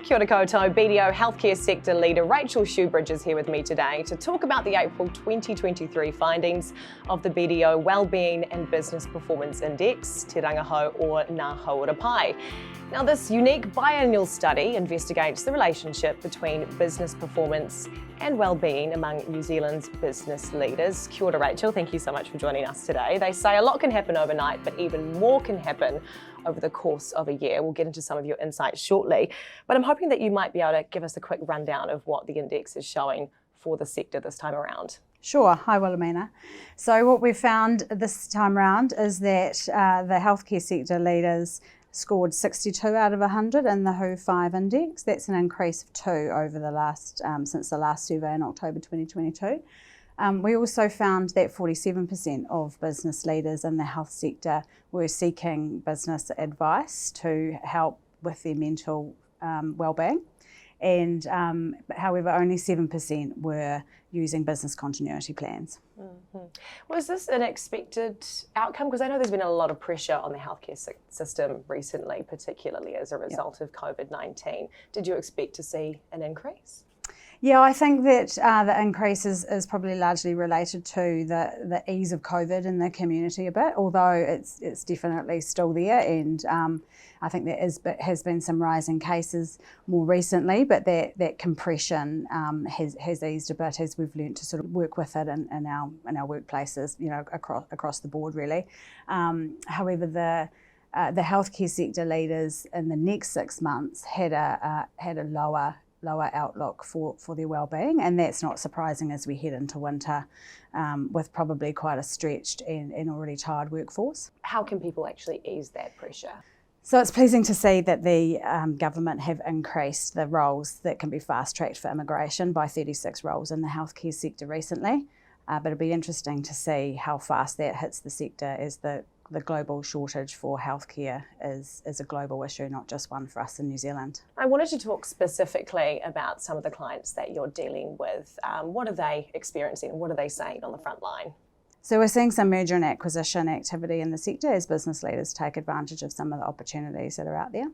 Kia ora koutou, BDO healthcare sector leader Rachel Shoebridge is here with me today to talk about the April 2023 findings of the BDO Wellbeing and Business Performance Index, Te Rangahau or Ngā Hauora Pai. Now, this unique biannual study investigates the relationship between business performance and well-being among New Zealand's business leaders. Kia ora, Rachel, thank you so much for joining us today. They say a lot can happen overnight, but even more can happen over the course of a year. We'll get into some of your insights shortly, but I'm hoping that you might be able to give us a quick rundown of what the index is showing for the sector this time around. Sure. Hi, Wilhelmina. So what we've found this time around is that the healthcare sector leaders scored 62 out of 100 in the WHO 5 index. That's an increase of 2 over the last since the last survey in October 2022. We also found that 47% of business leaders in the health sector were seeking business advice to help with their mental well-being, and however, only 7% were using business continuity plans. Mm-hmm. Was this an expected outcome? Because I know there's been a lot of pressure on the healthcare system recently, particularly as a result of COVID-19. Did you expect to see an increase? Yeah, I think that the increase is probably largely related to the ease of COVID in the community a bit, although it's definitely still there, and I think there has been some rising cases more recently, but that compression has eased a bit as we've learnt to sort of work with it in our workplaces, you know, across the board really. However, the healthcare sector leaders in the next 6 months had a lower outlook for their well-being, and that's not surprising as we head into winter with probably quite a stretched and already tired workforce. How can people actually ease that pressure? So it's pleasing to see that the government have increased the roles that can be fast-tracked for immigration by 36 roles in the healthcare sector recently, but it'll be interesting to see how fast that hits the sector as the global shortage for healthcare is a global issue, not just one for us in New Zealand. I wanted to talk specifically about some of the clients that you're dealing with. What are they experiencing? What are they saying on the front line? So we're seeing some merger and acquisition activity in the sector as business leaders take advantage of some of the opportunities that are out there.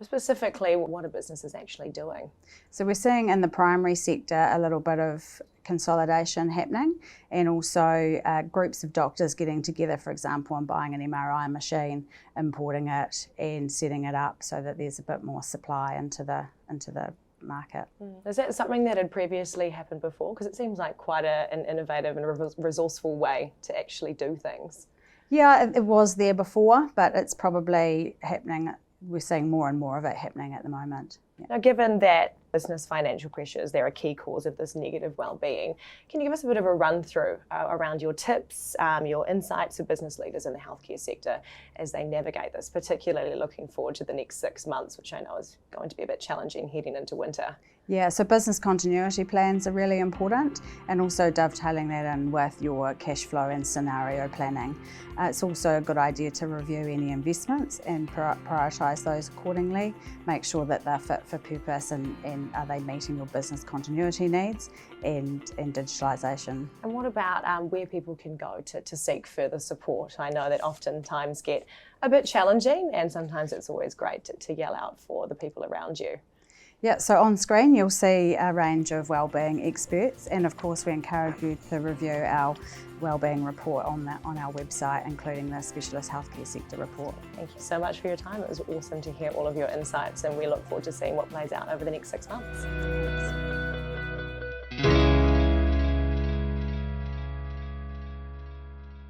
Specifically, what are businesses actually doing? So we're seeing in the primary sector a little bit of consolidation happening, and also groups of doctors getting together, for example, and buying an MRI machine, importing it and setting it up so that there's a bit more supply into the market. Is that something that had previously happened before? Because it seems like quite an innovative and resourceful way to actually do things. Yeah, it was there before, but it's probably happening. We're seeing more and more of it happening at the moment. Yeah. Now, given that business financial pressures, they're a key cause of this negative well-being, can you give us a bit of a run through around your tips, your insights for business leaders in the healthcare sector as they navigate this, particularly looking forward to the next 6 months, which I know is going to be a bit challenging heading into winter? Yeah, so business continuity plans are really important, and also dovetailing that in with your cash flow and scenario planning. It's also a good idea to review any investments and prioritise those accordingly. Make sure that they're fit for purpose and are they meeting your business continuity needs and digitalisation. And what about where people can go to seek further support? I know that oftentimes get a bit challenging, and sometimes it's always great to yell out for the people around you. Yeah, so on screen you'll see a range of wellbeing experts, and of course we encourage you to review our wellbeing report on our website, including the specialist healthcare sector report. Thank you so much for your time. It was awesome to hear all of your insights, and we look forward to seeing what plays out over the next 6 months.